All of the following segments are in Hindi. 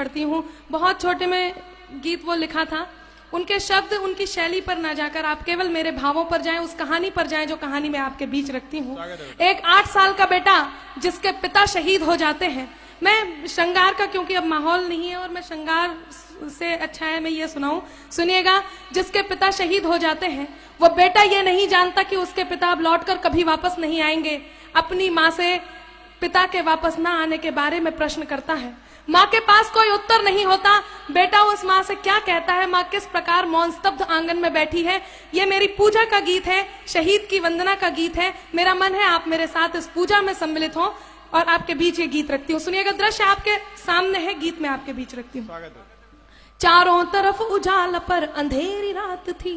पढ़ती हूँ। बहुत छोटे में गीत वो लिखा था। उनके शब्द, उनकी शैली पर ना जाकर आप केवल मेरे भावों पर जाएं, उस कहानी पर जाएं जो कहानी मैं आपके बीच रखती हूँ। एक 8 साल का बेटा जिसके पिता शहीद हो जाते हैं। मैं श्रृंगार का, क्योंकि अब माहौल नहीं है और मैं श्रृंगार से अच्छा है मैं ये सुनाऊं, सुनिएगा। जिसके पिता शहीद हो जाते हैं, वो बेटा ये नहीं जानता कि उसके पिता अब लौटकर कभी वापस नहीं आएंगे। अपनी माँ से पिता के वापस ना आने के बारे में प्रश्न करता है। माँ के पास कोई उत्तर नहीं होता। बेटा उस माँ से क्या कहता है, माँ किस प्रकार मौन स्तब्ध आंगन में बैठी है। ये मेरी पूजा का गीत है, शहीद की वंदना का गीत है। मेरा मन है आप मेरे साथ इस पूजा में सम्मिलित हो और आपके बीच ये गीत रखती हूँ। सुनिएगा, दृश्य आपके सामने है, गीत में आपके बीच रखती हूँ। चारों तरफ उजाला पर अंधेरी रात थी,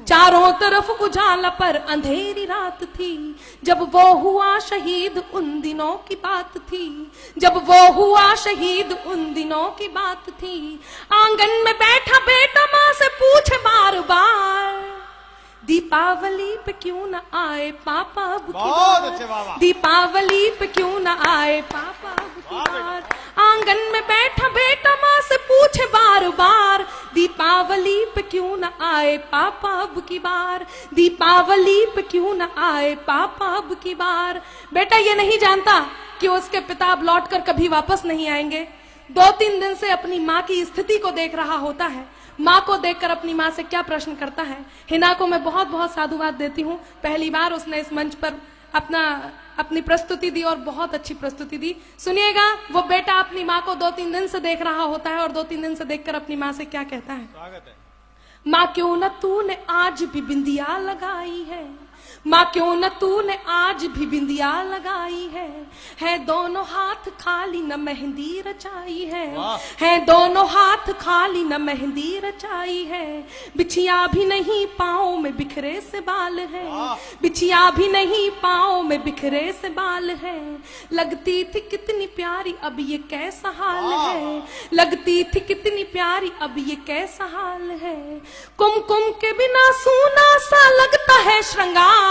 चारों तरफ उजाला पर अंधेरी रात थी। जब वो हुआ शहीद उन दिनों की बात थी, जब वो हुआ शहीद उन दिनों की बात थी। आंगन में बैठा बेटा माँ से पूछे बार बार, दीपावली पे क्यों न आए पापा अब की बार, दीपावली पे क्यों न आए पापा अब की बार। आंगन में बैठा बेटा माँ से पूछे बार बार, दीपावली पे क्यों न आए पापा अब की बार, दीपावली पे क्यों न आए पापा अब की बार। बेटा ये नहीं जानता कि उसके पिता अब लौटकर कभी वापस नहीं आएंगे। 2-3 दिन से अपनी माँ की स्थिति को देख रहा होता है। माँ को देखकर अपनी माँ से क्या प्रश्न करता है। हिना को मैं बहुत बहुत साधुवाद देती हूँ। पहली बार उसने इस मंच पर अपनी प्रस्तुति दी और बहुत अच्छी प्रस्तुति दी। सुनिएगा, वो बेटा अपनी माँ को 2-3 दिन से देख रहा होता है और 2-3 दिन से देखकर अपनी माँ से क्या कहता है। स्वागत है। माँ क्यों न तूने आज भी बिंदिया लगाई है, माँ क्यों न तूने आज भी बिंदिया लगाई है दोनों हाथ खाली न मेहंदी रचाई है दोनों हाथ खाली न मेहंदी रचाई है। बिछिया भी नहीं पाँव में बिखरे से बाल है, बिछिया भी नहीं पाँव में बिखरे से बाल है। लगती थी कितनी प्यारी अब ये कैसा हाल है, लगती थी कितनी प्यारी अब ये कैसा हाल है। कुमकुम के बिना सूना सा लगता है श्रृंगार,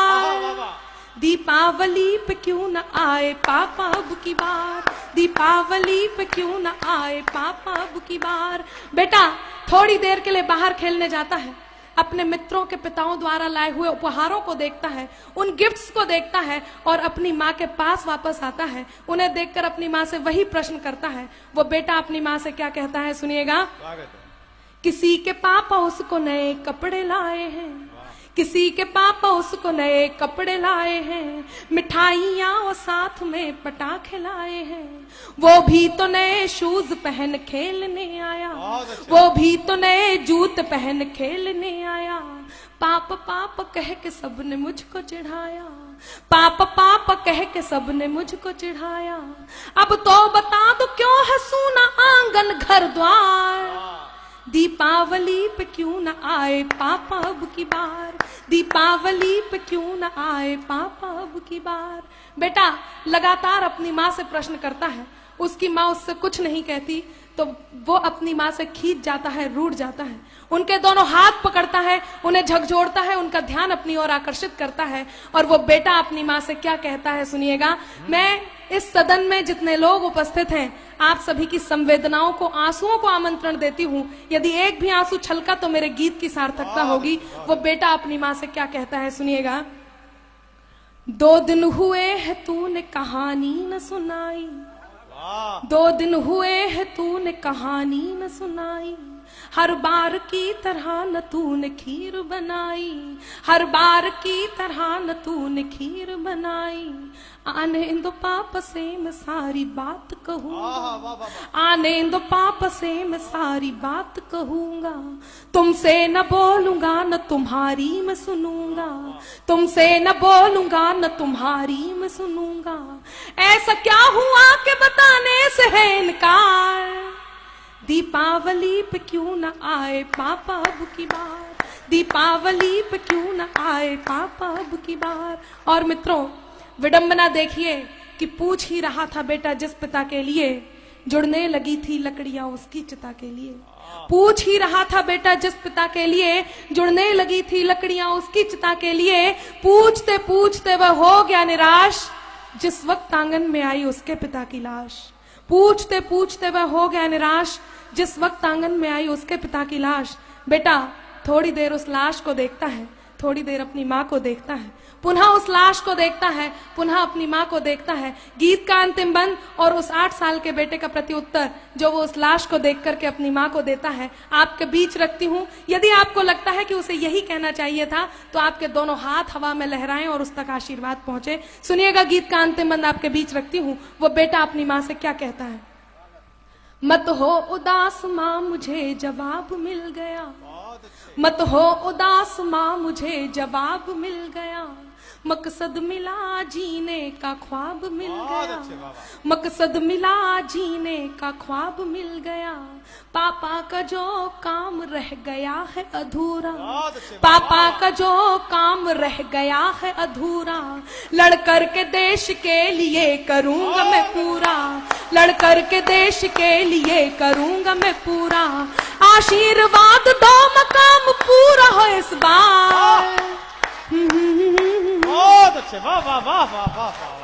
दीपावली पे क्यों न आए पापा अब की बार, दीपावली पे क्यों न आए पापा अब की बार। बेटा थोड़ी देर के लिए बाहर खेलने जाता है, अपने मित्रों के पिताओं द्वारा लाए हुए उपहारों को देखता है, उन गिफ्ट्स को देखता है और अपनी माँ के पास वापस आता है। उन्हें देखकर अपनी माँ से वही प्रश्न करता है। वो बेटा अपनी माँ से क्या कहता है, सुनिएगा। किसी के पापा उसको नए कपड़े लाए हैं, किसी के पापा उसको नए कपड़े लाए हैं, मिठाइयाँ और साथ में पटाखे लाए हैं। वो भी तो नए शूज पहन खेलने आया, वो भी तो नए जूते पहन खेलने आया। पापा पापा कह के सबने मुझको चिढ़ाया, पापा पापा कह के सबने मुझको चिढ़ाया। अब तो बता दो क्यों है सूना आंगन घर द्वार, दीपावली पे क्यों न आए पापा अब की बार, दीपावली पे क्यों न आए पापा अब की बार। बेटा लगातार अपनी माँ से प्रश्न करता है। उसकी माँ उससे कुछ नहीं कहती तो वो अपनी माँ से खींच जाता है, रूठ जाता है। उनके दोनों हाथ पकड़ता है, उन्हें झकझोरता है, उनका ध्यान अपनी ओर आकर्षित करता है। और वो बेटा अपनी माँ से क्या कहता है, सुनिएगा। मैं इस सदन में जितने लोग उपस्थित हैं, आप सभी की संवेदनाओं को, आंसुओं को आमंत्रण देती हूँ। यदि एक भी आंसू छलका तो मेरे गीत की सार्थकता होगी। वो बेटा अपनी माँ से क्या कहता है, सुनिएगा। 2 दिन हुए है तूने कहानी न सुनाई, 2 दिन हुए है तूने कहानी न सुनाई। हर बार की तरह न तूने खीर बनाई, हर बार की तरह न तूने खीर बनाई। आने दो पापा से मैं सारी बात कहूँगा, आने दो पापा से मैं सारी बात कहूँगा। तुमसे न बोलूंगा न तुम्हारी मैं सुनूंगा, तुमसे न बोलूंगा न तुम्हारी मैं सुनूंगा। ऐसा क्या हुआ कि बताने से है इनकार, दीपावली पे क्यों न आए पापा अब की बार, दीपावली पे क्यों न आए पापा अब की बार। और मित्रों विडंबना देखिए कि पूछ ही रहा था बेटा जिस पिता के लिए, जुड़ने लगी थी लकड़ियां उसकी चिता के लिए। पूछ ही रहा था बेटा जिस पिता के लिए, जुड़ने लगी थी लकड़ियां उसकी चिता के लिए। पूछते पूछते वह हो गया निराश, जिस वक्त आंगन में आई उसके पिता की लाश। पूछते पूछते वह हो गया निराश। जिस वक्त आंगन में आई उसके पिता की लाश। बेटा थोड़ी देर उस लाश को देखता है, थोड़ी देर अपनी माँ को देखता है, पुनः उस लाश को देखता है, पुनः अपनी माँ को देखता है। गीत का अंतिम बंद और उस 8 साल के बेटे का प्रत्युत्तर जो वो उस लाश को देख करके अपनी माँ को देता है, आपके बीच रखती हूँ। यदि आपको लगता है कि उसे यही कहना चाहिए था तो आपके दोनों हाथ हवा में लहराएं और उस तक आशीर्वाद पहुंचे। सुनिएगा गीत का अंतिम बंद आपके बीच रखती हूँ। वो बेटा अपनी माँ से क्या कहता है। मत हो उदास माँ मुझे जवाब मिल गया, मत हो उदास माँ मुझे जवाब मिल गया, मकसद मिला जीने का ख्वाब मिल गया, मकसद मिला जीने का ख्वाब मिल गया। पापा का जो काम रह गया है अधूरा, पापा का जो काम रह गया है अधूरा, लड़ कर के देश के लिए करूंगा मैं पूरा, लड़ कर के देश के लिए करूंगा मैं पूरा। आशीर्वाद दो मकाम पूरा हो इस बार। बहुत अच्छे, वाह वाह वाह वाह वाह।